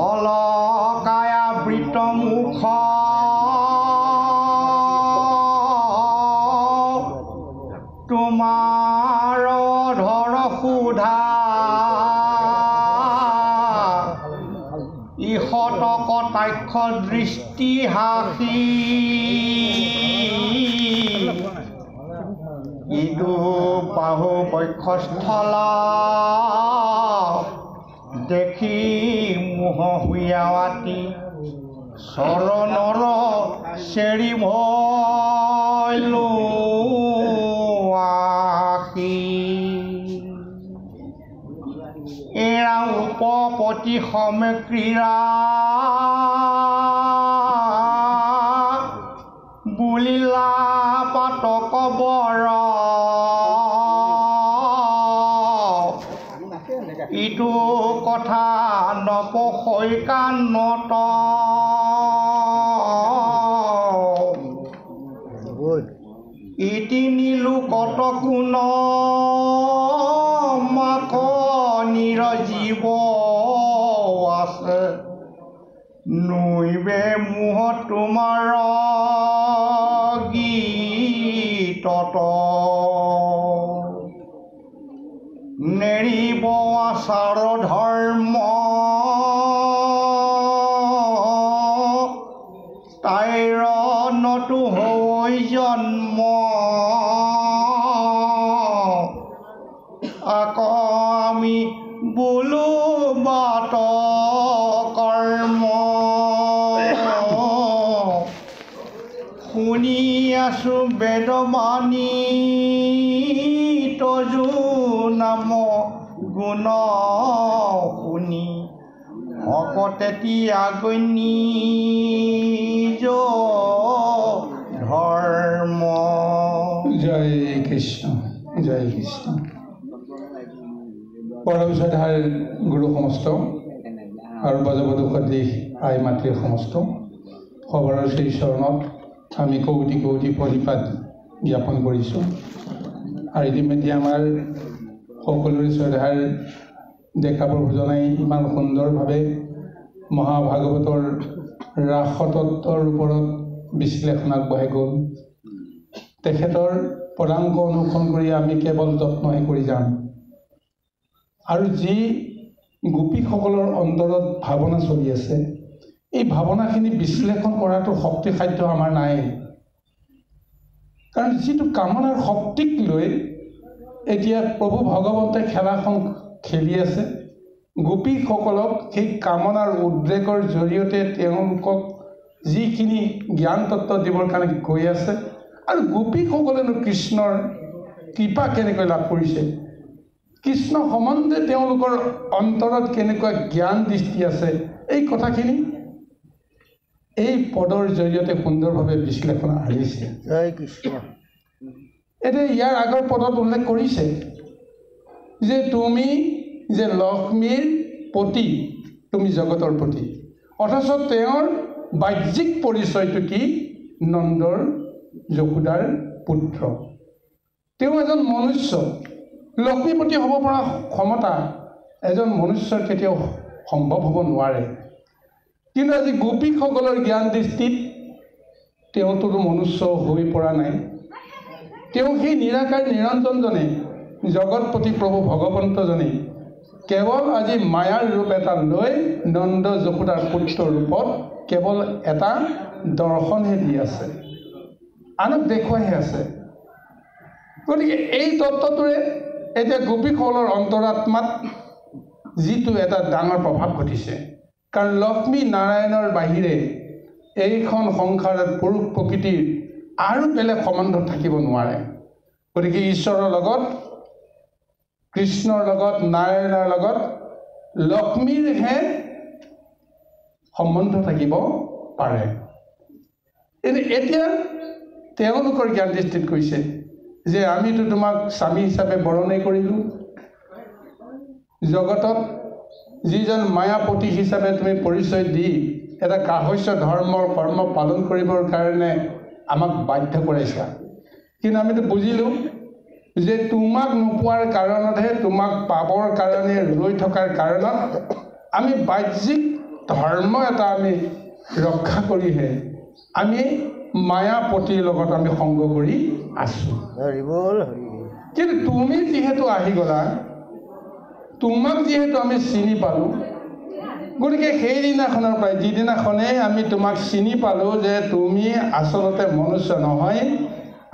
অলকায়াবৃত মুখ তোমাৰ ধৰ সুধা ইহত কটাক্ষ দৃষ্টি হাসি ইটো বাহু বক্ষস্থলা দেখি মোহ হুয়াৱাতি চৰণৰ চেৰি ভয়লো আখি এৰা উপপতি সম ক্ৰীড়া বুলিলা পাতক বৰ ইটো কথা নপহৈ কাণত ইতি নীলো কত কোন মাক নিৰজীৱ আছে নৈবে মোহ তোমাৰ গীতত নেৰিব আচাৰ ধৰ্ম তাইৰ নতু হৈ জন্ম আকৌ আমি বোলো বাট কৰ্ম শুনি আছো বেদবাণী তজু নাম গুণ শুনি ভকতে ত্যাগনি ধৰ্ম। জয় কৃষ্ণ জয় কৃষ্ণ। পৰম শ্ৰদ্ধাৰ গুৰু সমস্ত আৰু বজবধূ সদৃশ আই মাতৃ সমস্ত সবৰৰ শ্ৰী চৰণত আমি কৌটি কৌটি প্ৰণিপাত জ্ঞাপন কৰিছোঁ। আৰু ইতিমধ্যে আমাৰ সকলোৰে শ্ৰদ্ধাৰ ডেকা প্ৰভুজনাই ইমান সুন্দৰভাৱে মহাভাগৱতৰ ৰাসতত্বৰ ওপৰত বিশ্লেষণ আগবঢ়াই গ'ল। তেখেতৰ পদাংক অনুসৰণ কৰি আমি কেৱল যত্নহে কৰি যাম। আৰু যি গোপীসকলৰ অন্তৰত ভাৱনা চলি আছে, এই ভাৱনাখিনি বিশ্লেষণ কৰাটো শক্তিসাধ্য আমাৰ নাই। কাৰণ যিটো কামনাৰ শক্তিক লৈ এতিয়া প্ৰভু ভগৱন্তে খেলাখন খেলি আছে, গোপীসকলক সেই কামনাৰ উদ্ৰেকৰ জৰিয়তে তেওঁলোকক যিখিনি জ্ঞান তত্ত্ব দিবৰ কাৰণে গৈ আছে, আৰু গোপীসকলেনো কৃষ্ণৰ কৃপা কেনেকৈ লাভ কৰিছে, কৃষ্ণ সম্বন্ধে তেওঁলোকৰ অন্তৰত কেনেকুৱা জ্ঞান দৃষ্টি আছে, এই কথাখিনি এই পদৰ জৰিয়তে সুন্দৰভাৱে বিশ্লেষণ আহিছে। জয় কৃষ্ণ। এতিয়া ইয়াৰ আগৰ পদত উল্লেখ কৰিছে যে তুমি যে লক্ষ্মীৰ পতি, তুমি জগতৰ পতি, অথচ তেওঁৰ বাহ্যিক পৰিচয়টো কি? নন্দৰ যশোদাৰ পুত্ৰ। তেওঁ এজন মনুষ্য। লক্ষ্মীপতি হ'ব পৰা ক্ষমতা এজন মনুষ্যৰ কেতিয়াও সম্ভৱ হ'ব নোৱাৰে। কিন্তু আজি গোপীসকলৰ জ্ঞান দৃষ্টিত তেওঁতো মনুষ্য হৈ পৰা নাই। তেওঁ সেই নিৰাকাৰ নিৰঞ্জনজনে, জগতপতি প্ৰভু ভগৱন্তজনে কেৱল আজি মায়াৰ ৰূপ এটা লৈ নন্দ যশোদাৰ পুত্ৰ ৰূপত কেৱল এটা দৰ্শনহে দি আছে, আনক দেখুৱাইহে আছে। গতিকে এই তত্ত্বটোৰে এতিয়া গোপীসকলৰ অন্তৰাত্মাত যিটো এটা ডাঙৰ প্ৰভাৱ ঘটিছে। কাৰণ লক্ষ্মী নাৰায়ণৰ বাহিৰে এইখন সংসাৰত পুৰুষ প্ৰকৃতিৰ আৰু বেলেগ সম্বন্ধ থাকিব নোৱাৰে। গতিকে ঈশ্বৰৰ লগত, কৃষ্ণৰ লগত, নাৰায়ণৰ লগত লক্ষ্মীৰহে সম্বন্ধ থাকিব পাৰে। এতিয়া তেওঁলোকৰ জ্ঞান দৃষ্টিত কৈছে যে আমিতো তোমাক স্বামী হিচাপে বৰণেই কৰিলোঁ, জগতত যিজন মায়াপতি হিচাপে তুমি পৰিচয় দি এটা গাহস্য ধৰ্মৰ কৰ্ম পালন কৰিবৰ কাৰণে আমাক বাধ্য কৰাইছা। কিন্তু আমিতো বুজিলোঁ যে তোমাক নোপোৱাৰ কাৰণতহে, তোমাক পাবৰ কাৰণে ৰৈ থকাৰ কাৰণত আমি বাহ্যিক ধৰ্ম এটা আমি ৰক্ষা কৰিহে আমি মায়াপতিৰ লগত আমি সংগ কৰি আছোঁ। কিন্তু তুমি যিহেতু আহি গ'লা, তোমাক যিহেতু আমি চিনি পালোঁ, গতিকে সেইদিনাখনৰ পৰাই যিদিনাখনেই আমি তোমাক চিনি পালোঁ যে তুমি আচলতে মনুষ্য নহয়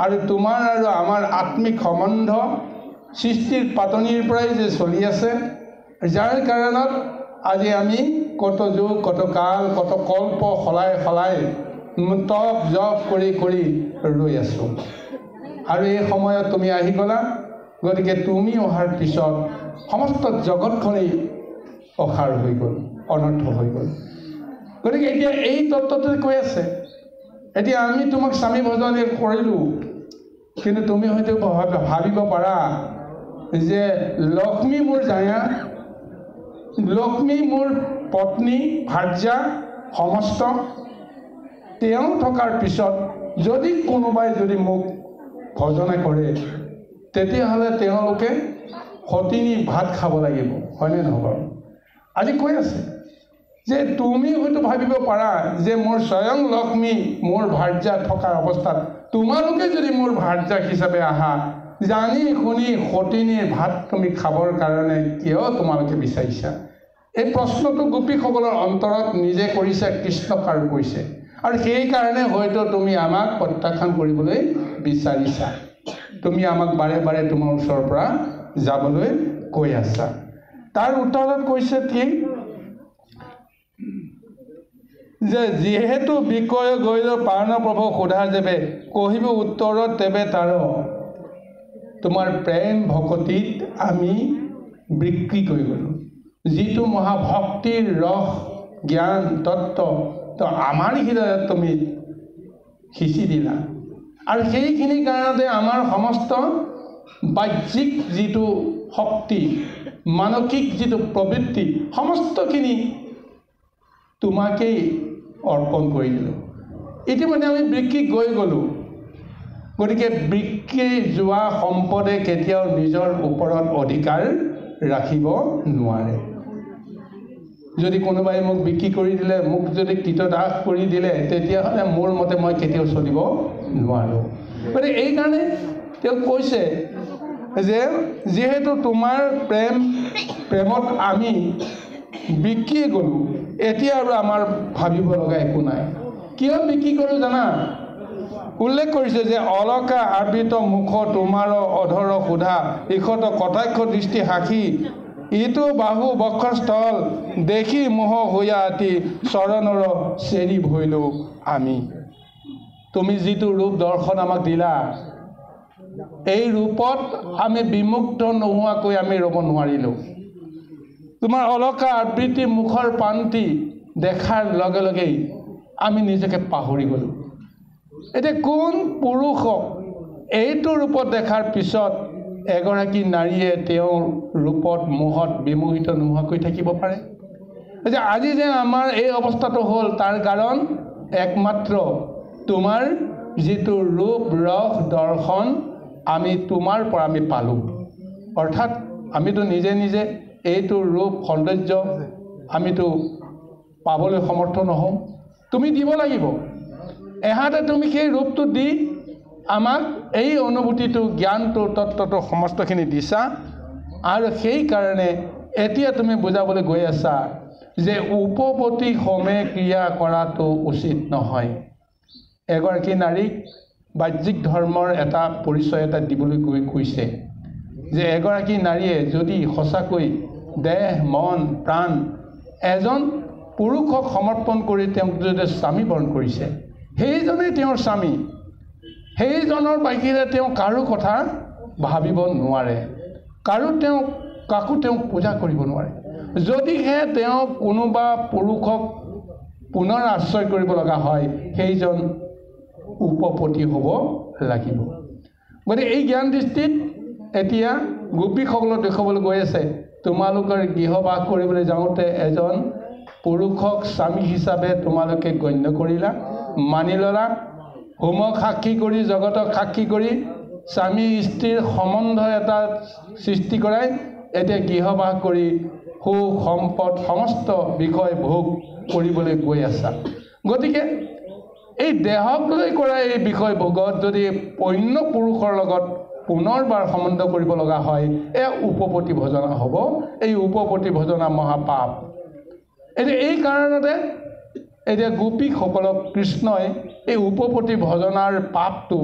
আৰু তোমাৰ আৰু আমাৰ আত্মিক সম্বন্ধ সৃষ্টিৰ পাতনিৰ পৰাই যে চলি আছে, যাৰ কাৰণত আজি আমি কত যুগ কত কাল কত কল্প সলাই সলাই তপ জপ কৰি কৰি ৰৈ আছোঁ। আৰু এই সময়ত তুমি আহি গ'লা, গতিকে তুমি অহাৰ পিছত সমস্ত জগতখনেই অসাৰ হৈ গ'ল, অনৰ্থ হৈ গ'ল। গতিকে এতিয়া এই তত্ত্বটোৱে কৈ আছে, এতিয়া আমি তোমাক স্বামী ভজন কৰিলোঁ, কিন্তু তুমি হয়তো ভাবিব পাৰা যে লক্ষ্মী মোৰ জায়া, লক্ষ্মী মোৰ পত্নী ভাৰ্যা সমস্ত, তেওঁ থকাৰ পিছত যদি কোনোবাই যদি মোক ভজনে কৰে তেতিয়াহ'লে তেওঁলোকে সতিনী ভাত খাব লাগিব, হয়নে নহয় বাৰু? আজি কৈ আছে যে তুমি হয়তো ভাবিব পাৰা যে মোৰ স্বয়ং লক্ষ্মী মোৰ ভাৰ্যা থকাৰ অৱস্থাত তোমালোকে যদি মোৰ ভাৰ্যা হিচাপে আহা, জানি শুনি সতিনীৰ ভাত তুমি খাবৰ কাৰণে কিয় তোমালোকে বিচাৰিছা? এই প্ৰশ্নটো গোপীসকলৰ অন্তৰত নিজে কৰিছে, কৃষ্ণক আৰু কৈছে, আৰু সেইকাৰণে হয়তো তুমি আমাক প্ৰত্যাখ্যান কৰিবলৈ বিচাৰিছা, তুমি আমাক বাৰে বাৰে তোমাৰ ওচৰৰ পৰা যাবলৈ কৈ আছা। তাৰ উত্তৰত কৈছে কি যে যিহেতু বিষয় গৈল প্ৰাণ প্ৰভু সোধা যাবে, কহিব উত্তৰত তেবে তাৰ তোমাৰ প্ৰেম ভকতিত আমি বিক্ৰী কৰি গ'লোঁ। যিটো মহাভক্তিৰ ৰস জ্ঞান তত্ত্ব তো আমাৰ হৃদয়ত তুমি সিঁচি দিলা, আৰু সেইখিনি কাৰণতে আমাৰ সমস্ত বাহ্যিক যিটো শক্তি, মানসিক যিটো প্ৰবৃত্তি, সমস্তখিনি তোমাকেই অৰ্পণ কৰি দিলোঁ। ইতিমধ্যে আমি বিক্ৰী গৈ গ'লোঁ। গতিকে বিক্ৰী যোৱা সম্পদে কেতিয়াও নিজৰ ওপৰত অধিকাৰ ৰাখিব নোৱাৰে। যদি কোনোবাই মোক বিক্ৰী কৰি দিলে, মোক যদি কৃতদাস কৰি দিলে, তেতিয়াহ'লে মোৰ মতে মই কেতিয়াও চলিব নোৱাৰোঁ। গতিকে এইকাৰণে তেওঁ কৈছে যে যিহেতু তোমাৰ প্ৰেমত আমি বিক্ৰী গ'লোঁ, এতিয়া আৰু আমাৰ ভাবিব লগা একো নাই। কিয় বিক্ৰী কৰোঁ জানা? উল্লেখ কৰিছে যে অলকা আবৃত মুখ তোমাৰ অধৰ সোধা, ইখত কটাক্ষ দৃষ্টি সাক্ষী, ইটো বাহু বক্ষস্থল দেখি মোহ হৈয়া আতি, চৰণৰ চেৰি ভৰিলোঁ আমি। তুমি যিটো ৰূপ দৰ্শন আমাক দিলা, এই ৰূপত আমি বিমুগ্ধ নোহোৱাকৈ আমি ৰ'ব নোৱাৰিলোঁ। তোমাৰ অলকা আবৃত্তি মুখৰ পান্তি দেখাৰ লগে লগেই আমি নিজকে পাহৰি গ'লোঁ। এতিয়া কোন পুৰুষক এইটো ৰূপত দেখাৰ পিছত এগৰাকী নাৰীয়ে তেওঁৰ ৰূপত মোহত বিমোহিত নোহোৱাকৈ থাকিব পাৰে? যে আজি যে আমাৰ এই অৱস্থাটো হ'ল, তাৰ কাৰণ একমাত্ৰ তোমাৰ যিটো ৰূপ ৰস দৰ্শন আমি তোমাৰ পৰা আমি পালোঁ। অৰ্থাৎ আমিতো নিজে নিজে এইটো ৰূপ সৌন্দৰ্য আমিতো পাবলৈ সমৰ্থ নহওঁ, তুমি দিব লাগিব। এহাতে তুমি সেই ৰূপটো দি আমাক এই অনুভূতিটো, জ্ঞানটো, তত্ত্বটো সমস্তখিনি দিছা, আৰু সেইকাৰণে এতিয়া তুমি বুজাবলৈ গৈ আছা যে উপপতি সমে ক্ৰিয়া কৰাটো উচিত নহয়। এগৰাকী নাৰীক বাহ্যিক ধৰ্মৰ এটা পৰিচয় এটা দিবলৈ গৈ কৈছে যে এগৰাকী নাৰীয়ে যদি সঁচাকৈ দেহ মন প্ৰাণ এজন পুৰুষক সমৰ্পণ কৰি তেওঁক যদি স্বামী বৰণ কৰিছে, সেইজনেই তেওঁৰ স্বামী, সেইজনৰ বাহিৰে তেওঁ কাৰো কথা ভাবিব নোৱাৰে, কাকো তেওঁ পূজা কৰিব নোৱাৰে। যদিহে তেওঁ কোনোবা পুৰুষক পুনৰ আশ্ৰয় কৰিব লগা হয়, সেইজন উপপতি হ'ব লাগিব। গতিকে এই জ্ঞান দৃষ্টিত এতিয়া গোপীসকলক দেখুৱাবলৈ গৈ আছে, তোমালোকৰ গৃহবাস কৰিবলৈ যাওঁতে এজন পুৰুষক স্বামী হিচাপে তোমালোকে গণ্য কৰিলা, মানি ল'লা, হোমক সাক্ষী কৰি জগতক সাক্ষী কৰি স্বামী স্ত্ৰীৰ সম্বন্ধ এটা সৃষ্টি কৰাই এতিয়া গৃহবাস কৰি সুখ সম্পদ সমস্ত বিষয় ভোগ কৰিবলৈ গৈ আছা। গতিকে এই দেহক লৈ কৰা এই বিষয়ভোগত যদি অন্য পুৰুষৰ লগত পুনৰবাৰ সম্বন্ধ কৰিব লগা হয়, উপপতি ভজনা হ'ব। এই উপপতি ভজনা মহাপাপ। এতিয়া এই কাৰণতে এতিয়া গোপীসকলক কৃষ্ণই এই উপপতি ভজনাৰ পাপটো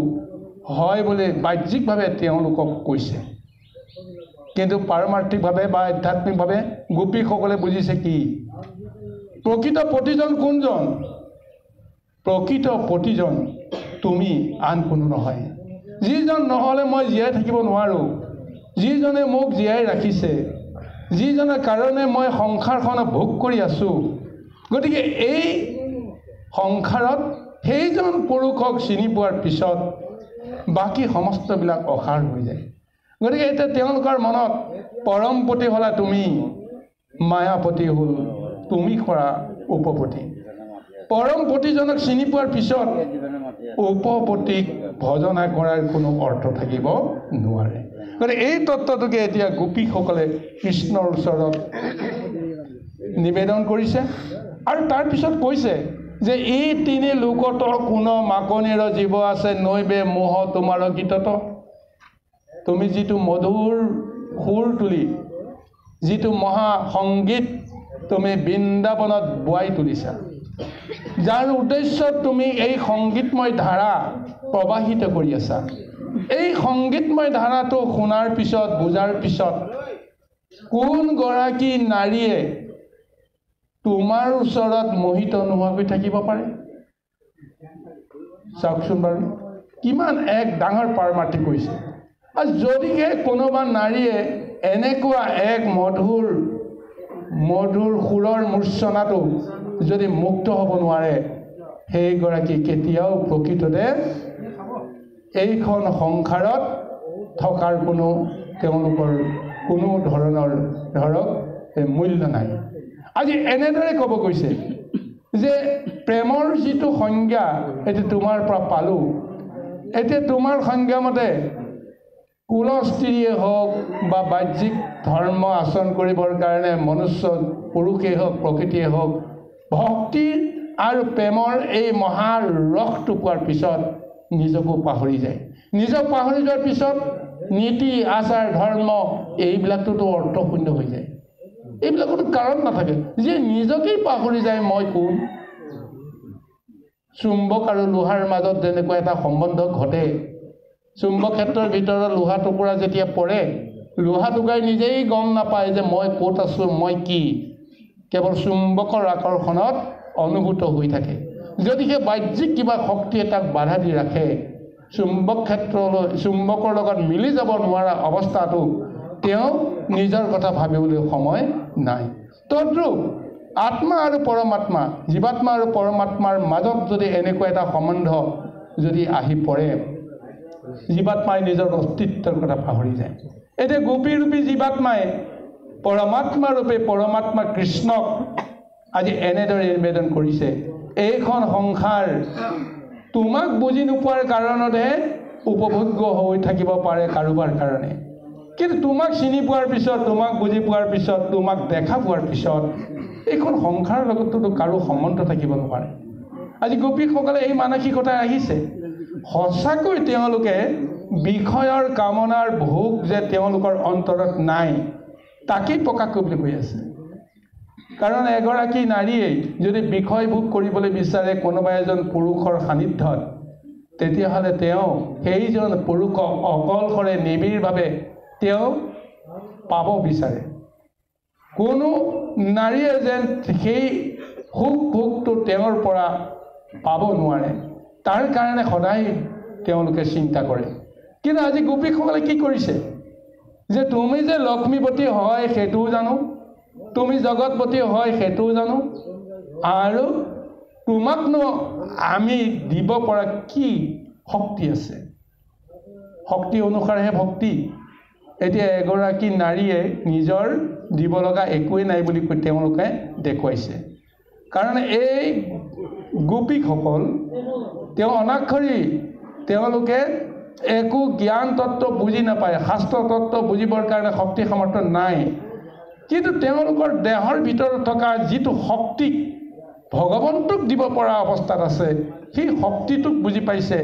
হয় বুলি বাহ্যিকভাৱে তেওঁলোকক কৈছে, কিন্তু পাৰমাৰ্থিকভাৱে বা আধ্যাত্মিকভাৱে গোপীসকলে বুজিছে কি? প্ৰকৃত পতিজন কোনজন? প্ৰকৃত পতিজন তুমি, আন কোনো নহয়। যিজন নহ'লে মই জীয়াই থাকিব নোৱাৰোঁ, যিজনে মোক জীয়াই ৰাখিছে, যিজনৰ কাৰণে মই সংসাৰখন ভোগ কৰি আছোঁ। গতিকে এই সংসাৰত সেইজন পুৰুষক চিনি পোৱাৰ পিছত বাকী সমস্তবিলাক অসাৰ হৈ যায়। গতিকে এতিয়া তেওঁলোকৰ মনত পৰমপতি হ'লা তুমি, মায়াপতি হ'ল তুমি কৰা উপপতি। পৰমপতিজনক চিনি পোৱাৰ পিছত উপপতিক ভজনা কৰাৰ কোনো অৰ্থ থাকিব নোৱাৰে। গতিকে এই তত্ত্বটোকে এতিয়া গোপীসকলে কৃষ্ণৰ ওচৰত নিবেদন কৰিছে আৰু তাৰপিছত কৈছে যে এই তিনি লোকত কোনো মাকনিৰ জীৱ আছে, নৈবে মোহ তোমাৰ গীতত। তুমি যিটো মধুৰ সুৰ তুলি, যিটো মহা সংগীত তুমি বৃন্দাবনত বোৱাই তুলিছা, যাৰ উদ্দেশ্যত তুমি এই সংগীতময় ধাৰা প্ৰবাহিত কৰি আছা, এই সংগীতময় ধাৰাটো শুনাৰ পিছত, বুজাৰ পিছত কোন গৰাকী নাৰীয়ে তোমাৰ ওচৰত মোহিত নোহোৱাকৈ থাকিব পাৰে? চাওকচোন বাৰু, কিমান এক ডাঙৰ পাৰমাৰ্থিক কৈছে। আৰু যদিহে কোনোবা নাৰীয়ে এনেকুৱা এক মধুৰ সুৰৰ মূৰ্ছনাটো যদি মুক্ত হ'ব নোৱাৰে, সেইগৰাকী কেতিয়াও প্ৰকৃততে এইখন সংসাৰত থকাৰ তেওঁলোকৰ কোনো ধৰণৰ মূল্য নাই। আজি এনেদৰে ক'ব গৈছে যে প্ৰেমৰ যিটো সংজ্ঞা এতিয়া তোমাৰ পৰা পালোঁ, এতিয়া তোমাৰ সংজ্ঞা মতে কুলস্ত্ৰীয়ে হওক বা বাহ্যিক ধৰ্ম আচৰণ কৰিবৰ কাৰণে মনুষ্য পুৰুষেই হওক, প্ৰকৃতিয়ে হওক, ভক্তি আৰু প্ৰেমৰ এই মহা ৰসটো পোৱাৰ পিছত নিজকো পাহৰি যায়। নিজক পাহৰি যোৱাৰ পিছত নীতি আচাৰ ধৰ্ম এইবিলাকটোতো অৰ্থশূন্য হৈ যায়। এইবিলাকতো কাৰণ নাথাকে। যে নিজকেই পাহৰি যায় মই কোন। চুম্বক আৰু লোহাৰ মাজত যেনেকুৱা এটা সম্বন্ধ ঘটে, চুম্বক ক্ষেত্ৰৰ ভিতৰত লোহা টুকুৰা যেতিয়া পৰে, লোহা টুকুৰাই নিজেই গম নাপায় যে মই ক'ত আছোঁ, মই কি, কেৱল চুম্বকৰ আকৰ্ষণত অনুভূত হৈ থাকে। যদিহে বাহ্যিক কিবা শক্তিয়ে তাক বাধা দি ৰাখে, চুম্বকৰ লগত মিলি যাব নোৱাৰা অৱস্থাটো তেওঁ নিজৰ কথা ভাবিবলৈ সময় নাই। তদ্ৰূপ আত্মা আৰু পৰমাত্মা, জীৱাত্মা আৰু পৰমাত্মাৰ মাজত যদি এনেকুৱা এটা সম্বন্ধ যদি আহি পৰে, জীৱাত্মাই নিজৰ অস্তিত্বৰ কথা পাহৰি যায়। এতিয়া গোপীৰূপী জীৱাত্মাই পৰমাত্মা ৰূপে পৰমাত্মা কৃষ্ণক আজি এনেদৰে নিবেদন কৰিছে, এইখন সংসাৰ তোমাক বুজি নোপোৱাৰ কাৰণতহে উপভোগ্য হৈ থাকিব পাৰে কাৰোবাৰ কাৰণে, কিন্তু তোমাক চিনি পোৱাৰ পিছত, তোমাক বুজি পোৱাৰ পিছত, তোমাক দেখা পোৱাৰ পিছত এইখন সংসাৰৰ লগততো কাৰো সম্বন্ধ থাকিব নোৱাৰে। আজি গোপীসকলে এই মানসিকতাই আহিছে। সঁচাকৈ তেওঁলোকে বিষয়ৰ কামনাৰ ভোগ যে তেওঁলোকৰ অন্তৰত নাই, তাকেই প্ৰকাশ কৰিবলৈ কৈ আছে। কাৰণ এগৰাকী নাৰীয়ে যদি বিষয় ভোগ কৰিবলৈ বিচাৰে কোনোবা এজন পুৰুষৰ সান্নিধ্যত, তেতিয়াহ'লে তেওঁ সেইজন পুৰুষক অকলশৰে নিবিড়ভাৱে তেওঁ পাব বিচাৰে। কোনো নাৰীয়ে যেন সেই সুখ ভোগটো তেওঁৰ পৰা পাব নোৱাৰে, তাৰ কাৰণে সদায় তেওঁলোকে চিন্তা কৰে। কিন্তু আজি গোপীসকলে কি কৰিছে যে তুমি যে লক্ষ্মীপতি হয় সেইটোও জানো, তুমি জগতপতি হয় সেইটোও জানো, আৰু তোমাকনো আমি দিব পৰা কি শক্তি আছে? শক্তি অনুসাৰেহে ভক্তি। এতিয়া এগৰাকী নাৰীয়ে নিজৰ দিব লগা একোৱেই নাই বুলি কৈ তেওঁলোকে দেখুৱাইছে। কাৰণ এই গোপীসকল তেওঁ অনাক্ষৰী, তেওঁলোকে একো জ্ঞান তত্ত্ব বুজি নাপায়, শাস্ত্ৰ তত্ত্ব বুজিবৰ কাৰণে শক্তি সামৰ্থ্য নাই। কিন্তু তেওঁলোকৰ দেহৰ ভিতৰত থকা যিটো শক্তি, ভগৱন্তক দিব পৰা অৱস্থাত আছে, সেই শক্তিটোক বুজি পাইছে।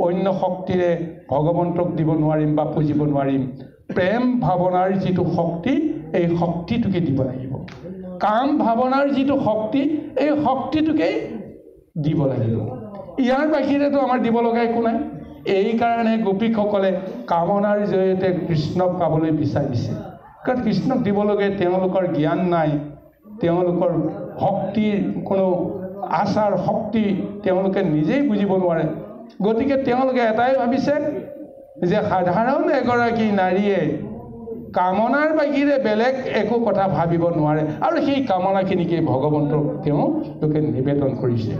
অন্য শক্তিৰে ভগৱন্তক দিব নোৱাৰিম বা পুজিব নোৱাৰিম। প্ৰেম ভাৱনাৰ যিটো শক্তি, এই শক্তিটোকে দিব লাগিব। কাম ভাৱনাৰ যিটো শক্তি, এই শক্তিটোকেই দিব লাগিব। ইয়াৰ বাহিৰেতো আমাৰ দিব লগা একো নাই। এইকাৰণে গোপীসকলে কামনাৰ জৰিয়তে কৃষ্ণক পাবলৈ বিচাৰিছে। কাৰণ কৃষ্ণক দিবলগীয়া তেওঁলোকৰ জ্ঞান নাই, তেওঁলোকৰ শক্তিৰ কোনো আচাৰ শক্তি তেওঁলোকে নিজেই বুজিব নোৱাৰে। গতিকে তেওঁলোকে এটাই ভাবিছে যে সাধাৰণ এগৰাকী নাৰীয়ে কামনাৰ বাহিৰে বেলেগ একো কথা ভাবিব নোৱাৰে, আৰু সেই কামনাখিনিকে ভগৱন্তক তেওঁলোকে নিবেদন কৰিছে।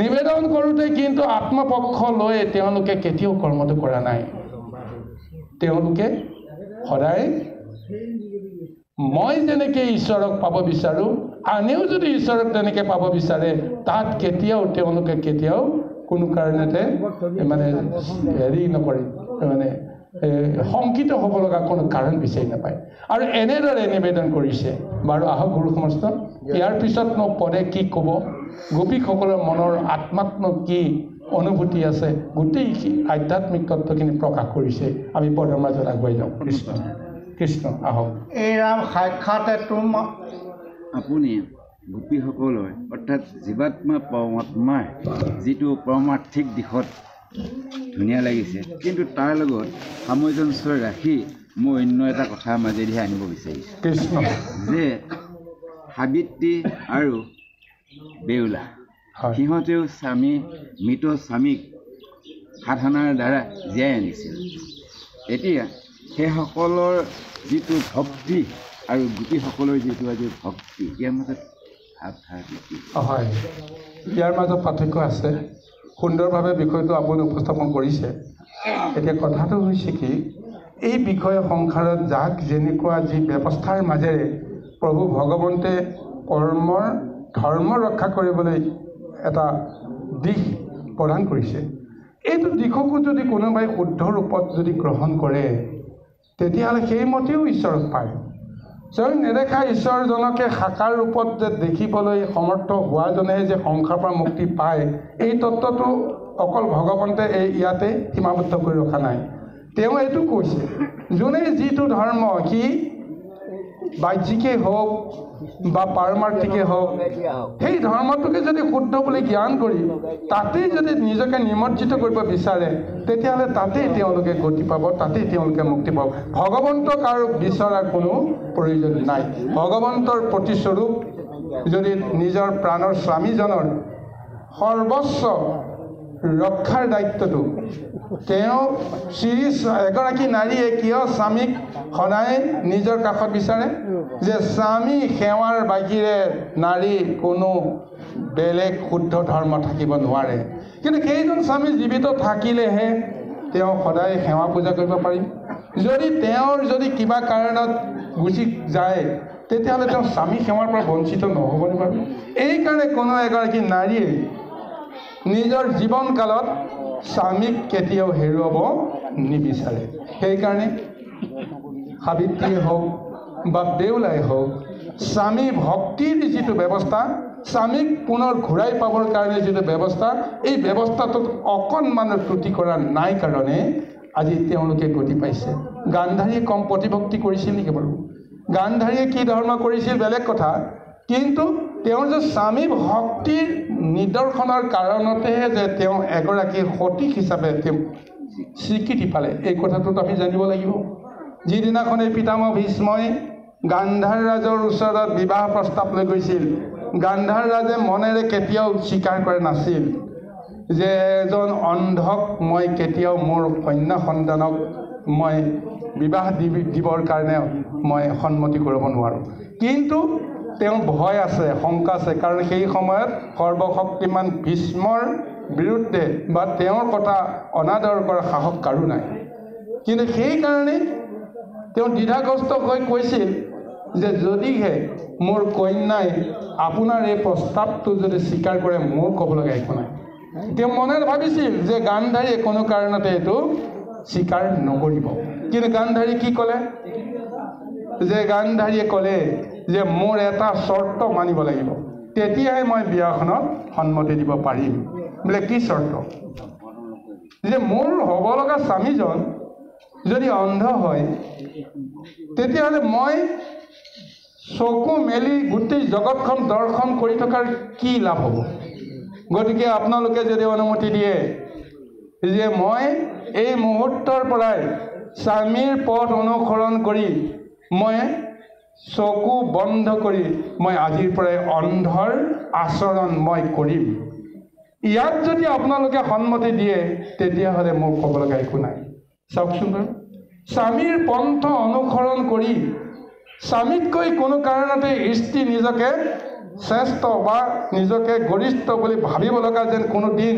নিবেদন কৰোঁতে কিন্তু আত্মপক্ষ লৈ তেওঁলোকে কেতিয়াও কৰ্মটো কৰা নাই। তেওঁলোকে সদায় মই যেনেকৈ ঈশ্বৰক পাব বিচাৰোঁ, আনেও যদি ঈশ্বৰক তেনেকৈ পাব বিচাৰে, তাত তেওঁলোকে কোনো কাৰণতে হেৰি নকৰে, শংকিত হ'ব লগা কোনো কাৰণ বিচাৰি নাপায়, আৰু এনেদৰে নিবেদন কৰিছে। বাৰু আহক গুৰু সমস্ত, ইয়াৰ পিছতনো পদে কি ক'ব, গোপীসকলৰ মনৰ আত্মাত্ম কি অনুভূতি আছে, গোটেই আধ্যাত্মিক তত্ত্বখিনি প্ৰকাশ কৰিছে। আমি পদৰ মাজত আগুৱাই যাওঁ। কৃষ্ণ কৃষ্ণ আহক। এই ৰাম সাক্ষাতে তোমাৰ আপুনি গোপীসকলৰ অৰ্থাৎ জীৱাত্মা পৰমাত্মাৰ যিটো পৰমাৰ্থিক দিশত ধুনীয়া লাগিছে, কিন্তু তাৰ লগত সামঞ্জস্য ৰাখি মই অন্য এটা কথা মাজেদি আনিব বিচাৰিছোঁ। কৃষ্ণ যে সাবিত্ৰী আৰু বেউলা, সিহঁতেও মৃত স্বামীক সাধনাৰ দ্বাৰা জীয়াই আনিছিল। এতিয়া সেইসকলৰ যিটো ভক্তি আৰু গোপীসকলৰ যিটো আজি ভক্তি, ইয়াৰ মাজত হয়, ইয়াৰ মাজত পাৰ্থক্য আছে। সুন্দৰভাৱে বিষয়টো আপুনি উপস্থাপন কৰিছে। এতিয়া কথাটো হৈছে কি, এই বিষয়ে সংসাৰত যাক যেনেকুৱা যি ব্যৱস্থাৰ মাজেৰে প্ৰভু ভগৱন্তে ধৰ্ম ৰক্ষা কৰিবলৈ এটা দিশ প্ৰদান কৰিছে, এইটো দিশকো যদি কোনোবাই শুদ্ধ ৰূপত যদি গ্ৰহণ কৰে, তেতিয়াহ'লে সেইমতেও ঈশ্বৰক পায়। স্বয়ং নেদেখা ঈশ্বৰজনকে সাকাৰ ৰূপত যে দেখিবলৈ সমৰ্থ হোৱাজনেহে যে সংসাৰৰ পৰা মুক্তি পায়, এই তত্ত্বটো অকল ভগৱন্তে ইয়াতে সীমাবদ্ধ কৰি ৰখা নাই। তেওঁ এইটো কৈছে, যোনে যিটো ধৰ্ম, সি বাহ্যিকেই হওক বা পাৰমাৰ্থিকেই হওক, সেই ধৰ্মটোকে যদি শুদ্ধ বুলি জ্ঞান কৰি তাতেই যদি নিজকে নিমজ্জিত কৰিব বিচাৰে, তেতিয়াহ'লে তাতেই তেওঁলোকে গতি পাব, তাতেই তেওঁলোকে মুক্তি পাব। ভগৱন্তক আৰু বিচৰাৰ কোনো প্ৰয়োজন নাই। ভগৱন্তৰ প্ৰতিস্বৰূপ যদি নিজৰ প্ৰাণৰ স্বামীজনৰ সৰ্বস্ব ৰক্ষাৰ দায়িত্বটো তেওঁ এগৰাকী নাৰীয়ে কিয় স্বামীক সদায় নিজৰ কাষত বিচাৰে? যে স্বামী সেৱাৰ বাহিৰে নাৰী কোনো বেলেগ শুদ্ধ ধৰ্ম থাকিব নোৱাৰে। কিন্তু সেইজন স্বামী জীৱিত থাকিলেহে তেওঁ সদায় সেৱা পূজা কৰিব পাৰিম। তেওঁৰ যদি কিবা কাৰণত গুচি যায়, তেতিয়াহ'লে তেওঁ স্বামী সেৱাৰ পৰা বঞ্চিত নহ'বনে বাৰু? এইকাৰণে কোনো এগৰাকী নাৰীয়ে নিজৰ জীৱনকালত স্বামীক কেতিয়াও হেৰুৱাব নিবিচাৰে। সেইকাৰণে সাবিত্ৰীয়ে হওক বা বেউলাই হওক, স্বামী ভক্তিৰ যিটো ব্যৱস্থা, স্বামীক পুনৰ ঘূৰাই পাবৰ কাৰণে যিটো ব্যৱস্থা, এই ব্যৱস্থাটোত অকণমানো ত্ৰুটি কৰা নাই কাৰণে আজি তেওঁলোকে গতি পাইছে। গান্ধাৰীয়ে কম প্ৰতিভক্তি কৰিছিল নেকি বাৰু? গান্ধাৰীয়ে কি ধৰ্ম কৰিছিল বেলেগ কথা, কিন্তু তেওঁৰ যে স্বামী ভক্তিৰ নিদৰ্শনৰ কাৰণতেহে যে তেওঁ এগৰাকী সতীক হিচাপে তেওঁ স্বীকৃতি পালে, এই কথাটোত আমি জানিব লাগিব। যিদিনাখন এই পিতামহ ভীষ্মই গান্ধাৰ ৰাজৰ ওচৰত বিবাহ প্ৰস্তাৱ লৈ গৈছিল, গান্ধাৰ ৰাজে মনেৰে কেতিয়াও স্বীকাৰ কৰা নাছিল যে এজন অন্ধক মই কেতিয়াও মোৰ কন্যা সন্তানক মই বিবাহ দিবৰ কাৰণে মই সন্মতি কৰিব নোৱাৰোঁ। কিন্তু তেওঁৰ ভয় আছে, শংকা আছে, কাৰণ সেই সময়ত সৰ্বশক্তিমান ভীষ্মৰ বিৰুদ্ধে বা তেওঁৰ কথা অনাদৰ কৰা সাহস কাৰো নাই। কিন্তু সেইকাৰণে তেওঁ দ্বিধাগ্ৰস্ত হৈ কৈছিল যে যদিহে মোৰ কন্যাই আপোনাৰ এই প্ৰস্তাৱটো যদি স্বীকাৰ কৰে, মোৰ ক'ব লগা একো নাই। তেওঁ মনত ভাবিছিল যে গান্ধাৰীয়ে কোনো কাৰণতে এইটো স্বীকাৰ নকৰিব। কিন্তু গান্ধাৰী কি ক'লে? যে গান্ধাৰীয়ে ক'লে যে মোৰ এটা চৰ্ত মানিব লাগিব। তেতিয়াহে মই বিয়াখনত সন্মতি দিব পাৰিম। বোলে কি চৰ্ত? যে মোৰ হ'ব লগা স্বামীজন যদি অন্ধ হয়, তেতিয়াহ'লে মই চকু মেলি গোটেই জগতখন দৰ্শন কৰি থকাৰ কি লাভ হ'ব? গতিকে আপোনালোকে যদি অনুমতি দিয়ে যে মই এই মুহূৰ্তৰ পৰাই স্বামীৰ পথ অনুসৰণ কৰি মই চকু বন্ধ কৰি মই আজিৰ পৰাই অন্ধৰ আচৰণ মই কৰিম, ইয়াত যদি আপোনালোকে সন্মতি দিয়ে তেতিয়াহ'লে মোৰ ক'ব লগা একো নাই। চাওকচোন বাৰু, স্বামীৰ পন্থ অনুসৰণ কৰি স্বামীতকৈ কোনো কাৰণতে স্ত্ৰী নিজকে শ্ৰেষ্ঠ বা নিজকে গৰিষ্ঠ বুলি ভাবিব লগা যেন কোনো দিন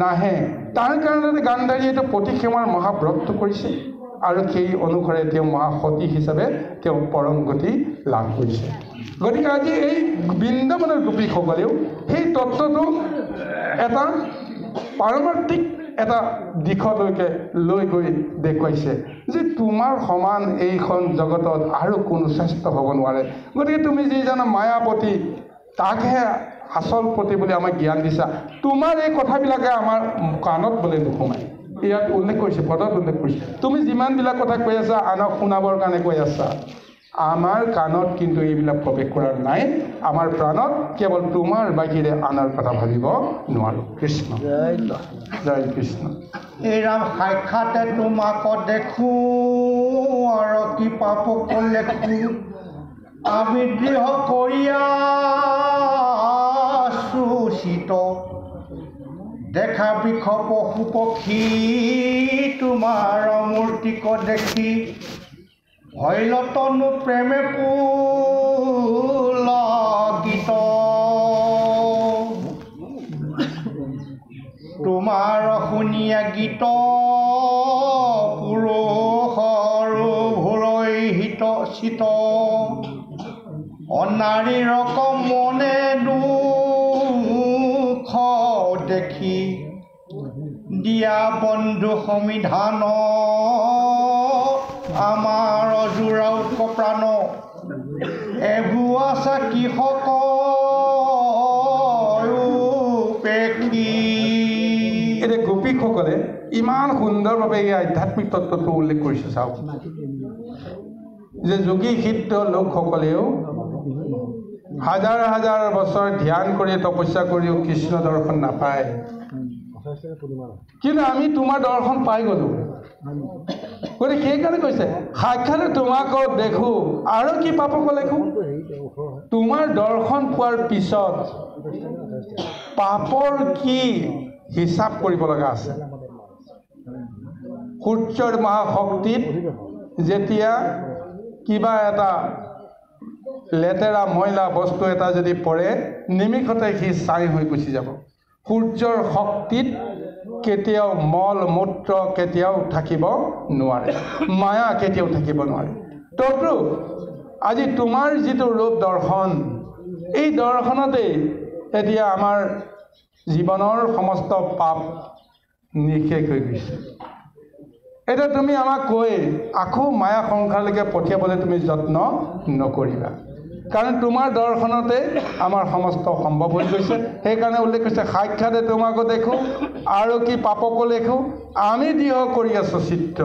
নাহে, তাৰ কাৰণতে গান্ধাৰী এইটো প্ৰতিক্ষেমাৰ মহাব্ৰতটো কৰিছে আৰু সেই অনুসাৰে তেওঁ মহাসতী হিচাপে তেওঁ পৰম গতি লাভ কৰিছে। গতিকে আজি এই বৃন্দাবনৰ গোপীসকলেও সেই তত্ত্বটো এটা পাৰমাৰ্থিক এটা দিশলৈকে লৈ গৈ দেখুৱাইছে যে তোমাৰ সমান এইখন জগতত আৰু কোনো শ্ৰেষ্ঠ হ'ব নোৱাৰে। গতিকে তুমি যিজনা মায়াপতি তাকহে আচল পতি বুলি আমাক জ্ঞান দিছা, তোমাৰ এই কথাবিলাকে আমাৰ কাণত বোলে নোসোমায়। ইয়াত উল্লেখ কৰিছে, পদত উল্লেখ কৰিছে, তুমি যিমানবিলাক কথা কৈ আছা আনক শুনাবৰ কাৰণে কৈ আছা, আমাৰ কাণত কিন্তু এইবিলাক প্ৰৱেশ কৰা নাই। আমাৰ প্ৰাণত কেৱল তোমাৰ বাহিৰে আনৰ কথা ভাবিব নোৱাৰোঁ। কৃষ্ণ জয় কৃষ্ণ। এই ৰাম সাক্ষাতে তোমাক দেখোঁ আৰু কি পাপ লেখোঁ, আমি দৃঢ় কৰিয়া চিত দেখা বৃক্ষ পশু পক্ষী তোমাৰ মূৰ্তিক দেখি ভৈলতনু প্ৰেমে পুলকিত, তোমাৰ শুনিয়া গীত পুৰুষৰ ভুৰৈ হিত চিত, অনাৰী ৰকম মনে দুখ দেখি দিয়া বন্ধু সমিধান, আমাৰ জোৰাও প্ৰাণ এভুৱা চাকি সকী। এতিয়া গোপীসকলে ইমান সুন্দৰভাৱে এই আধ্যাত্মিক তত্ত্বটো উল্লেখ কৰিছে। চাওক যে যোগী সিদ্ধ লোকসকলেও হাজাৰ হাজাৰ বছৰ ধ্যান কৰি তপস্যা কৰিও কৃষ্ণ দৰ্শন নাপায়, কিন্তু আমি তোমাৰ দৰ্শন পাই গ'লোঁ। গতিকে সেইকাৰণে কৈছে সাক্ষাতে তোমাক দেখোঁ আৰু কি পাপক লেখোঁ। তোমাৰ দৰ্শন পোৱাৰ পিছত পাপৰ কি হিচাপ কৰিব লগা আছে। সূৰ্যৰ মহাশক্তিত যেতিয়া কিবা এটা লেতেৰা ময়লা বস্তু এটা যদি পৰে, নিমিষতে সি ছাই হৈ গুচি যাব। সূৰ্যৰ শক্তিত কেতিয়াও মল মূত্ৰ কেতিয়াও থাকিব নোৱাৰে, মায়া কেতিয়াও থাকিব নোৱাৰে। তদু আজি তোমাৰ যিটো ৰূপ দৰ্শন, এই দৰ্শনতেই এতিয়া আমাৰ জীৱনৰ সমস্ত পাপ নিশেষ হৈ গৈছে। এতিয়া তুমি আমাক কৈ আকৌ মায়া সংসাৰলৈকে পঠিয়াবলৈ তুমি যত্ন নকৰিবা, কাৰণ তোমাৰ দৰ্শনতে আমাৰ সমস্ত সম্ভৱ হৈ গৈছে। সেইকাৰণে উল্লেখ কৰিছে সাক্ষাতে তোমাকো দেখোঁ আৰু কি পাপকো লেখোঁ, আমি দৃঢ় কৰি আছোঁ চিত্ৰ।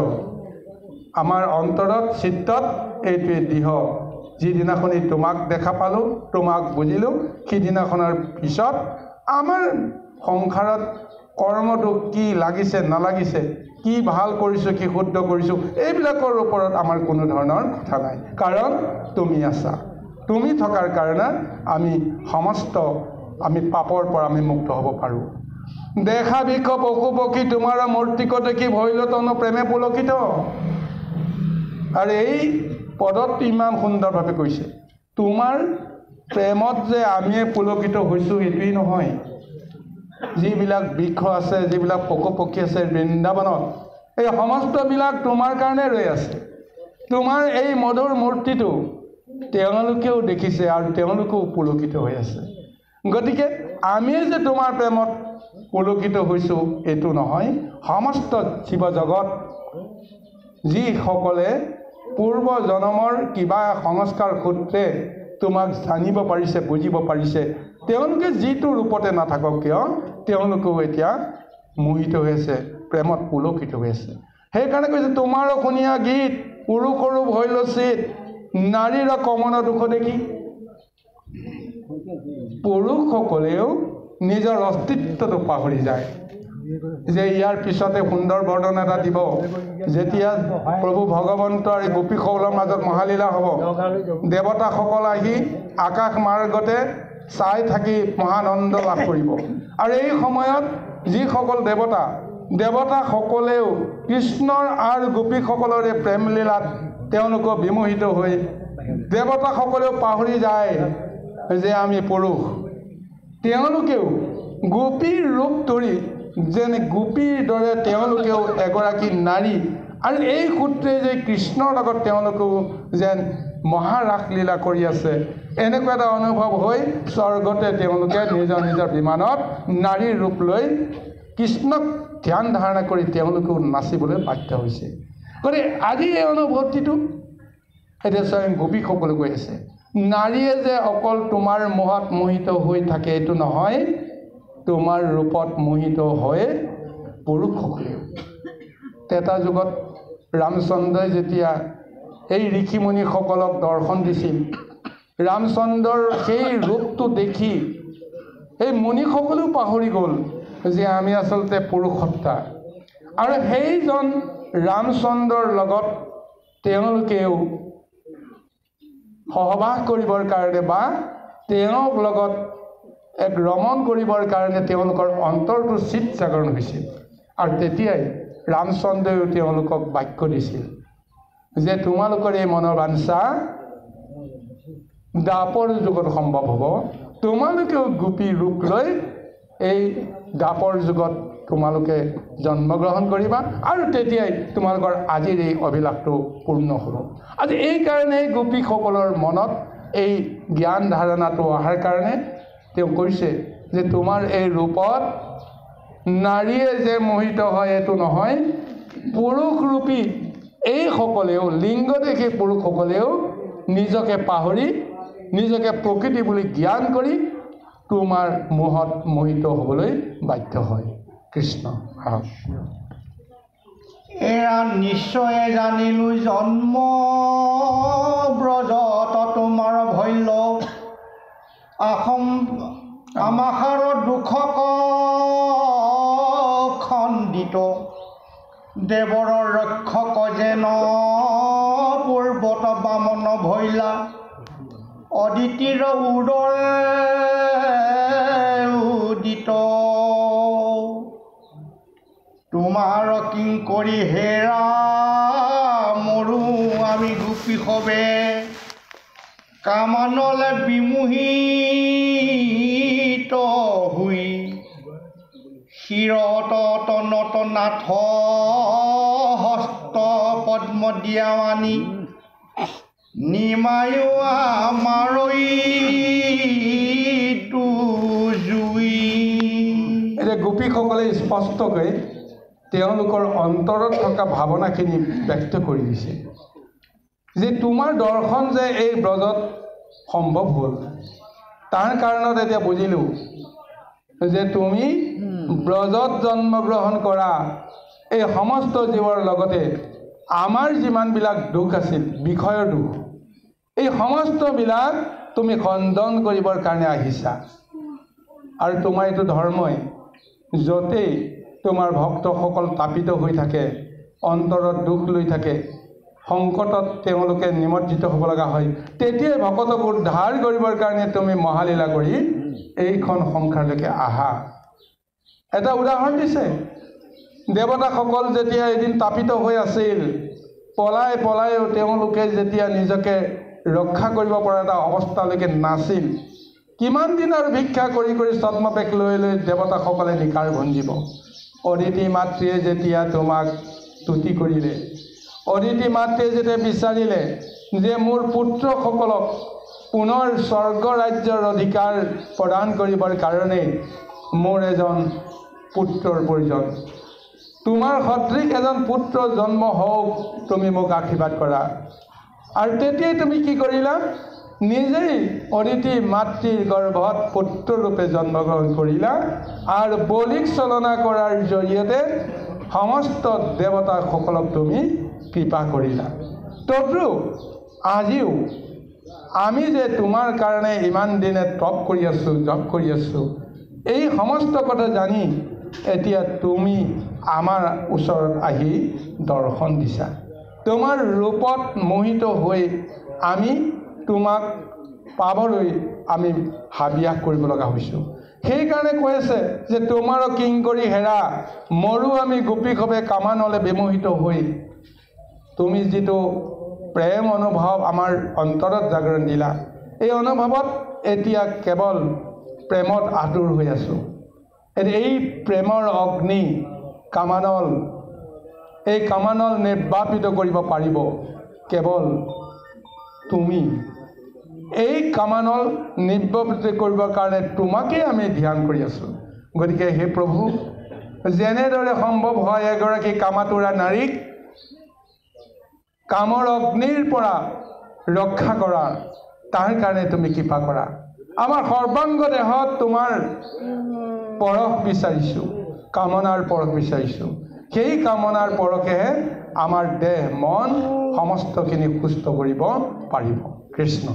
আমাৰ অন্তৰত চিত্ৰত এইটোৱে দৃঢ়। যিদিনাখনি তোমাক দেখা পালোঁ, তোমাক বুজিলোঁ, সিদিনাখনৰ পিছত আমাৰ সংসাৰত কৰ্মটো কি লাগিছে নালাগিছে, কি ভাল কৰিছোঁ কি শুদ্ধ কৰিছোঁ, এইবিলাকৰ ওপৰত আমাৰ কোনো ধৰণৰ কথা নাই, কাৰণ তুমি আছা। তুমি থকাৰ কাৰণে আমি সমস্ত আমি পাপৰ পৰা আমি মুক্ত হ'ব পাৰোঁ। দেখা বৃক্ষ পশু পক্ষী তোমাৰ মূৰ্তিক দেখি ভৈলতনু প্ৰেমে পুলকিত। আৰু এই পদত ইমান সুন্দৰভাৱে কৈছে, তোমাৰ প্ৰেমত যে আমি পুলকিত হৈছোঁ এইটোৱেই নহয়, যিবিলাক বৃক্ষ আছে, যিবিলাক পশু পক্ষী আছে বৃন্দাবনত, এই সমস্তবিলাক তোমাৰ কাৰণে ৰৈ আছে। তোমাৰ এই মধুৰ মূৰ্তিটো তেওঁলোকেও দেখিছে আৰু তেওঁলোকেও পুলকিত হৈ আছে। গতিকে আমি যে তোমাৰ প্ৰেমত পুলকিত হৈছোঁ এইটো নহয়, সমস্ত জীৱ জগত যিসকলে পূৰ্ব জন্মৰ কিবা সংস্কাৰ সূত্ৰে তোমাক জানিব পাৰিছে, বুজিব পাৰিছে, তেওঁলোকে যিটো ৰূপতে নাথাকক কিয় তেওঁলোকেও এতিয়া মোহিত হৈ আছে, প্ৰেমত পুলকিত হৈ আছে। সেইকাৰণে কৈছে তোমাৰো শুনিয়া গীত পুৰুষৰো ভয় লচিত, নাৰীৰ কমন দুখ দেখি। পুৰুষসকলেও নিজৰ অস্তিত্বটো পাহৰি যায়। যে ইয়াৰ পিছতে সুন্দৰ বৰ্ণনা এটা দিব, যেতিয়া প্ৰভু ভগৱন্ত আৰু গোপীসকলৰ মাজত মহালীলা হ'ব, দেৱতাসকল আহি আকাশ মাৰ্গতে চাই থাকি মহানন্দ লাভ কৰিব। আৰু এই সময়ত যিসকল দেৱতাসকলেও কৃষ্ণৰ আৰু গোপীসকলৰে প্ৰেমলীলাত তেওঁলোকক বিমোহিত হৈ দেৱতাসকলেও পাহৰি যায় যে আমি পুৰুষ। তেওঁলোকেও গোপীৰ ৰূপ ধৰি যেনে গোপীৰ দৰে তেওঁলোকেও এগৰাকী নাৰী, আৰু এই সূত্ৰে যে কৃষ্ণৰ লগত তেওঁলোকেও যেন মহাৰাসলীলা কৰি আছে, এনেকুৱা এটা অনুভৱ হৈ স্বৰ্গতে তেওঁলোকে নিজৰ নিজৰ বিমানত নাৰীৰ ৰূপ লৈ কৃষ্ণক ধ্যান ধাৰণা কৰি তেওঁলোকেও নাচিবলৈ বাধ্য হৈছে। গতিকে আজি এই অনুভূতিটো এতিয়া স্বয়ং গোপীসকলে কৈ আছে, নাৰীয়ে যে অকল তোমাৰ মোহত মোহিত হৈ থাকে এইটো নহয়, তোমাৰ ৰূপত মোহিত হৈ পুৰুষসকলেও। এটা যুগত ৰামচন্দ্ৰই যেতিয়া এই ঋষিমুনিসকলক দৰ্শন দিছিল, ৰামচন্দ্ৰৰ সেই ৰূপটো দেখি এই মুনিসকলেও পাহৰি গ'ল যে আমি আচলতে পুৰুষসত্তা, আৰু সেইজন ৰামচন্দ্ৰৰ লগত তেওঁলোকেও সহবাস কৰিবৰ কাৰণে বা তেওঁৰ লগত এক ৰমণ কৰিবৰ কাৰণে তেওঁলোকৰ অন্তৰটো চিত জাগৰণ হৈছিল। আৰু তেতিয়াই ৰামচন্দ্ৰইও তেওঁলোকক বাক্য দিছিল যে তোমালোকৰ এই মনৰ বাঞ্ছা দাপৰ যুগত সম্ভৱ হ'ব, তোমালোকেও গোপী ৰূপ লৈ এই দাপৰ যুগত তোমালোকে জন্মগ্ৰহণ কৰিবা, আৰু তেতিয়াই তোমালোকৰ আজিৰ এই অভিলাষটো পূৰ্ণ হ'ব। আজি এই কাৰণে গোপীসকলৰ মনত এই জ্ঞান ধাৰণাটো অহাৰ কাৰণে তেওঁ কৈছে যে তোমাৰ এই ৰূপত নাৰীয়ে যে মোহিত হয় এইটো নহয়, পুৰুষৰূপী এইসকলেও লিংগ দেখি পুৰুষসকলেও নিজকে পাহৰি নিজকে প্ৰকৃতি বুলি জ্ঞান কৰি তোমাৰ মোহত মোহিত হ'বলৈ বাধ্য হয়। কৃষ্ণ আহক। এয়া নিশ্চয়ে জানিলো জন্ম ব্ৰজত তোমাৰ ভৈল, আমাহাৰ দুখক খণ্ডিত, দেৱৰ ৰক্ষক যেন পূৰ্বত বামন ভৈলা, অদিতিৰ উদৰে উদিত, তোমাৰ কিংকৰী হেৰা মৰু আমি গোপী হবে, কামানলে বিমোহিত হুই, শিৰত তনত নাথ হস্ত পদ্ম দিয়ামানি, নিমায়ো আমাৰইটো জুই। এতিয়া গোপীসকলে স্পষ্টকৈ তেওঁলোকৰ অন্তৰত থকা ভাৱনাখিনি ব্যক্ত কৰি দিছে যে তোমাৰ দৰ্শন যে এই ব্ৰজত সম্ভৱ হ'ল, তাৰ কাৰণত এতিয়া বুজিলোঁ যে তুমি ব্ৰজত জন্মগ্ৰহণ কৰা এই সমস্ত জীৱৰ লগতে আমাৰ যিমানবিলাক দুখ আছিল, বিষয়ৰ দুখ, এই সমস্তবিলাক তুমি খণ্ডন কৰিবৰ কাৰণে আহিছা। আৰু তোমাৰ এইটো ধৰ্মই য'তেই তোমাৰ ভক্তসকল তাপিত হৈ থাকে, অন্তৰত দুখ লৈ থাকে, সংকটত তেওঁলোকে নিমজ্জিত হ'ব লগা হয়, তেতিয়াই ভকতক উদ্ধাৰ কৰিবৰ কাৰণে তুমি মহালীলা কৰি এইখন সংসাৰলৈকে আহা। এটা উদাহৰণ দিছে, দেৱতাসকল যেতিয়া এদিন তাপিত হৈ আছিল, পলায়ো তেওঁলোকে যেতিয়া নিজকে ৰক্ষা কৰিব পৰা এটা অৱস্থালৈকে নাছিল, কিমান দিন আৰু ভিক্ষা কৰি কৰি ছদ্মবেশ লৈ লৈ দেৱতাসকলে নিকাৰ ভঞ্জিব। অদিতি মাতৃয়ে যেতিয়া তোমাক তুতি কৰিলে, অদিতি মাতৃয়ে যেতিয়া বিচাৰিলে যে মোৰ পুত্ৰসকলক পুনৰ স্বৰ্গ ৰাজ্যৰ অধিকাৰ প্ৰদান কৰিবৰ কাৰণে মোৰ এজন পুত্ৰৰ প্ৰয়োজন, তোমাৰ সদৃশ এজন পুত্ৰ জন্ম হওক, তুমি মোক আশীৰ্বাদ কৰা। আৰু তেতিয়াই তুমি কি কৰিলা? নিজেই অদিতি মাতৃৰ গৰ্ভত পুত্ৰৰূপে জন্মগ্ৰহণ কৰিলা আৰু বলিক চলনা কৰাৰ জৰিয়তে সমস্ত দেৱতাসকলক তুমি কৃপা কৰিলা। তদ্ৰুপ আজিও আমি যে তোমাৰ কাৰণে ইমান দিনে তপ কৰি আছোঁ, জপ কৰি আছোঁ, এই সমস্ত কথা জানি এতিয়া তুমি আমাৰ ওচৰত আহি দৰ্শন দিছা। তোমাৰ ৰূপত মোহিত হৈ আমি তোমাক পাবলৈ আমি হাবিয়াস কৰিব লগা হৈছোঁ। সেইকাৰণে কৈ আছে যে তোমাৰো কিংকৰী হেৰা, মৰো আমি গোপীসৱে কামানলে বিমোহিত হৈ। তুমি যিটো প্ৰেম অনুভৱ আমাৰ অন্তৰত জাগৰণ দিলা, এই অনুভৱত এতিয়া কেৱল প্ৰেমত আতুৰ হৈ আছোঁ। এই প্ৰেমৰ অগ্নি কামানল, এই কামানল নিৰ্বাপিত কৰিব পাৰিব কেৱল তুমি। এই কামানল নিৰ্বাপিত কৰিবৰ কাৰণে তোমাকেই আমি ধ্যান কৰি আছোঁ। গতিকে হে প্ৰভু, যেনেদৰে সম্ভৱ হয় এগৰাকী কামাতুৰা নাৰীক কামৰ অগ্নিৰ পৰা ৰক্ষা কৰা, তাৰ কাৰণে তুমি কৃপা কৰা। আমাৰ সৰ্বাংগ দেহত তোমাৰ পৰশ বিচাৰিছোঁ, কামনাৰ পৰশ বিচাৰিছোঁ। সেই কামনাৰ পৰশেহে আমাৰ দেহ মন সমস্তখিনি সুস্থ কৰিব পাৰিব। কৃষ্ণ।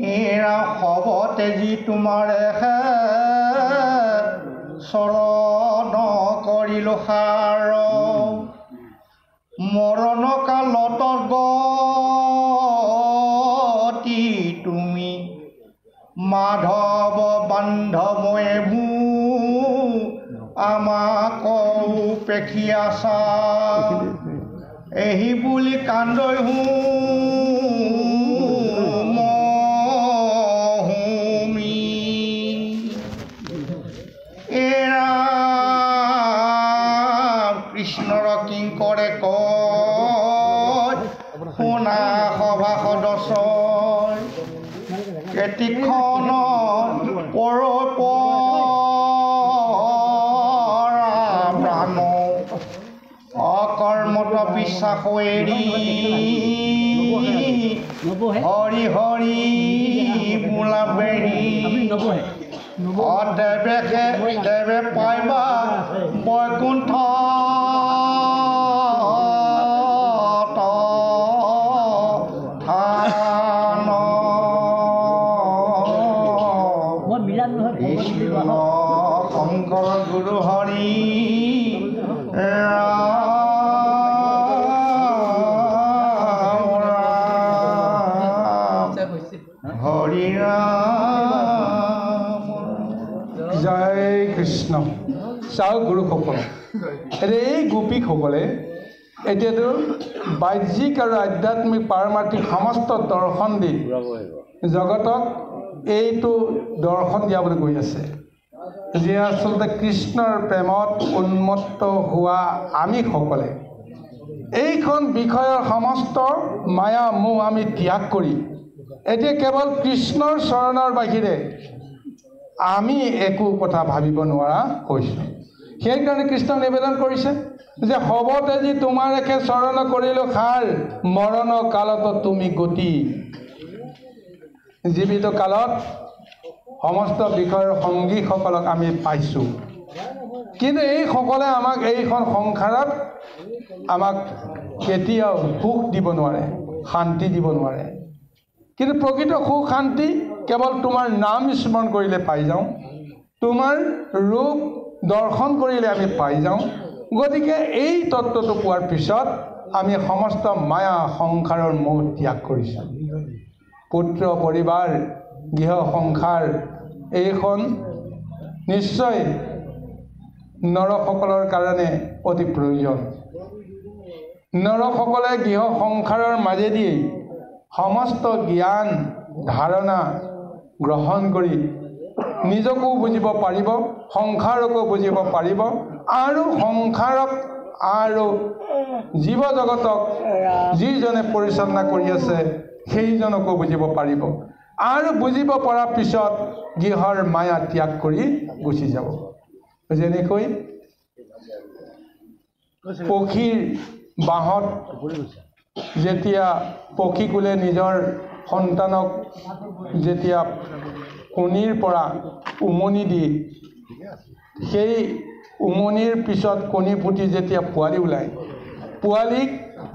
এৰা হবতে যি তোমাৰে চৰণ কৰিলো সাৰ, মৰণ কালত গতি তুমি মাধৱ বান্ধৱয়ে ভূ আমাক পেখি আছা, এই বুলি কান্দৈ মহুমি। এৰা কৃষ্ণৰ কিংকৰে কয় শুনা সভা সদস্যই, কেতিখন প্ৰাণ অকৰ্মত বিশ্বাস এৰি হৰি হৰি বোলা বেৰি, দেৱে পাইবা বৈকুণ্ঠ শংকৰ গুৰু হৰি হৰি ৰাম। জয় কৃষ্ণ। চাওক গুৰুসকল, এতিয়া এই গোপীসকলে এতিয়াতো বাহ্যিক আৰু আধ্যাত্মিক পাৰমাৰ্থিক সমস্ত দৰ্শন দি জগতক এইটো দৰ্শন দিয়াবলৈ গৈ আছে যে আচলতে কৃষ্ণৰ প্ৰেমত উন্মত্ত হোৱা আমি সকলে এইখন বিষয়ৰ সমস্ত মায়া মোহ আমি ত্যাগ কৰি এতিয়া কেৱল কৃষ্ণৰ চৰণৰ বাহিৰে আমি একো কথা ভাবিব নোৱাৰা হৈছোঁ। সেইকাৰণে কৃষ্ণ নিবেদন কৰিছে যে হবতে যি তোমাৰ একে চৰণ কৰিলো সাৰ, মৰণ কালত তুমি গতি। জীৱিত কালত সমস্ত বিষয়ৰ সংগীসকলক আমি পাইছোঁ, কিন্তু এইসকলে আমাক এইখন সংসাৰত আমাক কেতিয়াও সুখ দিব নোৱাৰে, শান্তি দিব নোৱাৰে। কিন্তু প্ৰকৃত সুখ শান্তি কেৱল তোমাৰ নাম স্মৰণ কৰিলে পাই যাওঁ, তোমাৰ ৰূপ দৰ্শন কৰিলে আমি পাই যাওঁ। গতিকে এই তত্ত্বটো পোৱাৰ পিছত আমি সমস্ত মায়া সংসাৰৰ মোহ ত্যাগ কৰিছোঁ। পুত্ৰ পৰিবাৰ গৃহ সংসাৰ এইখন নিশ্চয় নৰসকলৰ কাৰণে অতি প্ৰয়োজন। নৰসকলে গৃহ সংসাৰৰ মাজেদি সমস্ত জ্ঞান ধাৰণা গ্ৰহণ কৰি নিজকো বুজিব পাৰিব, সংসাৰকো বুজিব পাৰিব, আৰু সংসাৰক আৰু জীৱ জগতক যিজনে পৰিচালনা কৰি আছে সেইজনকো বুজিব পাৰিব, আৰু বুজিব পৰাৰ পিছত গৃহৰ মায়া ত্যাগ কৰি গুচি যাব। যেনেকৈ পক্ষীৰ বাঁহত যেতিয়া পক্ষীকুলে নিজৰ সন্তানক যেতিয়া কণীৰ পৰা উমনি দি সেই উমনিৰ পিছত কণী ফুটি যেতিয়া পোৱালি ওলায় পোৱালিক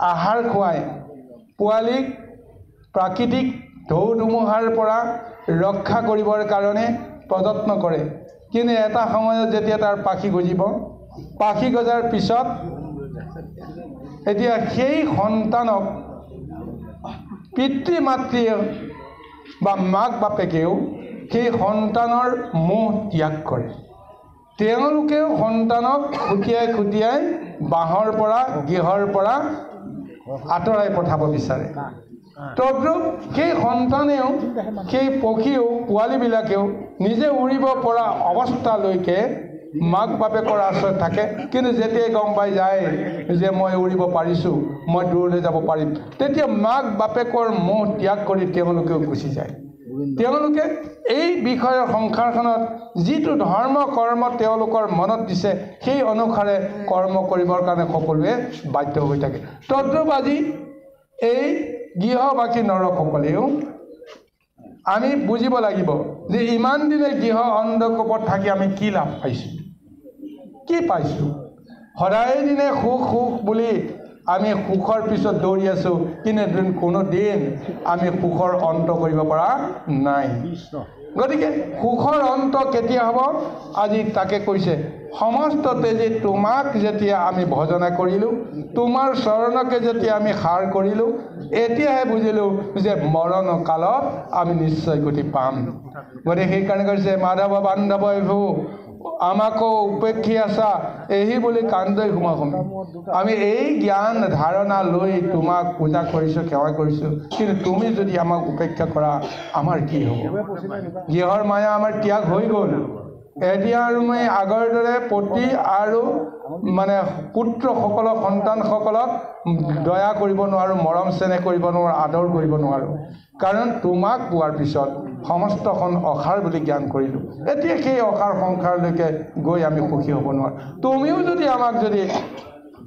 আহাৰ খুৱাই পোৱালিক প্ৰাকৃতিক ঢৌ ধুমুহাৰ পৰা ৰক্ষা কৰিবৰ কাৰণে প্ৰযত্ন কৰে কিন্তু এটা সময়ত যেতিয়া তাৰ পাখি গজিব পাখি গজাৰ পিছত এতিয়া সেই সন্তানক পিতৃ মাতৃয়ে বা মাক বাপেকেও সেই সন্তানৰ মোহ ত্যাগ কৰে তেওঁলোকেও সন্তানক খুটিয়াই খুটিয়াই বাঁহৰ পৰা গৃহৰ পৰা আঁতৰাই পঠাব বিচাৰে তদ্ৰূপ সেই সন্তানেও সেই পক্ষীও পোৱালিবিলাকেও নিজে উৰিব পৰা অৱস্থালৈকে মাক বাপেকৰ আশ্ৰয় থাকে কিন্তু যেতিয়াই গম পাই যায় যে মই উৰিব পাৰিছোঁ মই দূৰলৈ যাব পাৰিম তেতিয়া মাক বাপেকৰ মোহ ত্যাগ কৰি তেওঁলোকেও গুচি যায় তেওঁলোকে এই বিষয়ৰ সংসাৰখনত যিটো ধৰ্ম কৰ্ম তেওঁলোকৰ মনত দিছে সেই অনুসাৰে কৰ্ম কৰিবৰ কাৰণে সকলোৱে বাধ্য হৈ থাকে তদ্ৰূপ আজি এই গৃহবাসী নৰকসকলেও আমি বুজিব লাগিব যে ইমান দিনে গৃহ অন্ধকোপত থাকি আমি কি লাভ পাইছোঁ কি পাইছোঁ সদায় দিনে সুখ সুখ বুলি আমি সুখৰ পিছত দৌৰি আছোঁ কিন্তু কোনো দিন আমি সুখৰ অন্ত কৰিব পৰা নাই গতিকে সুখৰ অন্ত কেতিয়া হ'ব আজি তাকে কৈছে সমস্ত তেজে তোমাক যেতিয়া আমি ভজনা কৰিলোঁ তোমাৰ চৰণকে যেতিয়া আমি সাৰ কৰিলোঁ এতিয়াহে বুজিলোঁ যে মৰণ কালত আমি নিশ্চয় গতি পাম গতিকে সেইকাৰণে কৈছে মাধৱ বান্ধৱ এইভো আমাকো উপেক্ষী আছা এই বুলি কান্দৈ সোমাম আমি এই জ্ঞান ধাৰণা লৈ তোমাক পূজা কৰিছোঁ সেৱা কৰিছোঁ কিন্তু তুমি যদি আমাক উপেক্ষা কৰা আমাৰ কি হ'ব গৃহৰ মায়া আমাৰ ত্যাগ হৈ গ'ল এতিয়া আৰু মই আগৰ দৰে পতি আৰু মানে পুত্ৰসকলক সন্তানসকলক দয়া কৰিব নোৱাৰোঁ মৰম চেনেহ কৰিব নোৱাৰোঁ আদৰ কৰিব নোৱাৰোঁ কাৰণ তোমাক পোৱাৰ পিছত সমস্তখন অসাৰ বুলি জ্ঞান কৰিলোঁ এতিয়া সেই অসাৰ সংসাৰলৈকে গৈ আমি সুখী হ'ব নোৱাৰোঁ তুমিও যদি আমাক যদি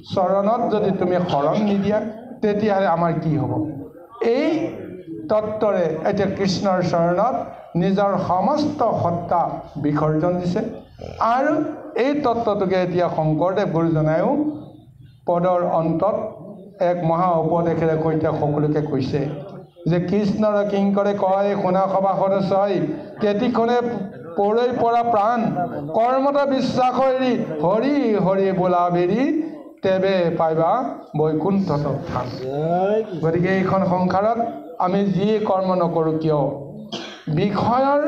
চৰণত যদি তুমি শৰণ নিদিয়া তেতিয়াহ'লে আমাৰ কি হ'ব এই তত্ত্বৰে এতিয়া কৃষ্ণৰ চৰণত নিজৰ সমস্ত সত্তা বিসৰ্জন দিছে আৰু এই তত্ত্বটোকে এতিয়া শংকৰদেৱ গুৰুজনায়ো পদৰ অন্তত এক মহা উপদেশেৰে সৈতে সকলোকে কৈছে যে কৃষ্ণৰ কিংকৰে কয় শুনা সভাসদ ছয় কেতিখনে পৰৈ পৰা প্ৰাণ কৰ্মত বিশ্বাস এৰি হৰি হৰি বোলা বেৰি তেবে পাইবা বৈকুণ্ঠত স্থান গতিকে এইখন সংসাৰত আমি যি কৰ্ম নকৰোঁ কিয় বিষয়ৰ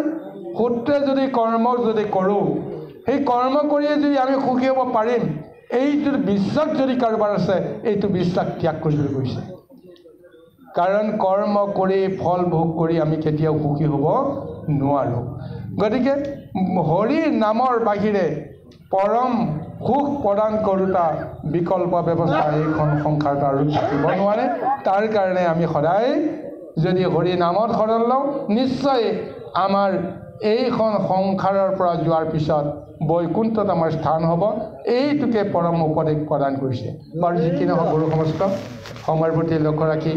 সূত্ৰে যদি কৰ্ম যদি কৰোঁ সেই কৰ্ম কৰিয়ে যদি আমি সুখী হ'ব পাৰিম এইটো বিশ্বাস যদি কাৰোবাৰ আছে এইটো বিশ্বাস ত্যাগ কৰিবলৈ গৈছে কাৰণ কৰ্ম কৰি ফল ভোগ কৰি আমি কেতিয়াও সুখী হ'ব নোৱাৰোঁ গতিকে হৰি নামৰ বাহিৰে পৰম সুখ প্ৰদান কৰোঁতা বিকল্প ব্যৱস্থা এইখন সংসাৰত আৰু থাকিব নোৱাৰে তাৰ কাৰণে আমি সদায় যদি হৰি নামত শৰণ লওঁ নিশ্চয় আমাৰ এইখন সংসাৰৰ পৰা যোৱাৰ পিছত বৈকুণ্ঠত আমাৰ স্থান হ'ব এইটোকে পৰম উপদেশ প্ৰদান কৰিছে বাৰু যি কি নহওক গুৰু সমস্ত সময়ৰ প্ৰতি লক্ষ্য ৰাখি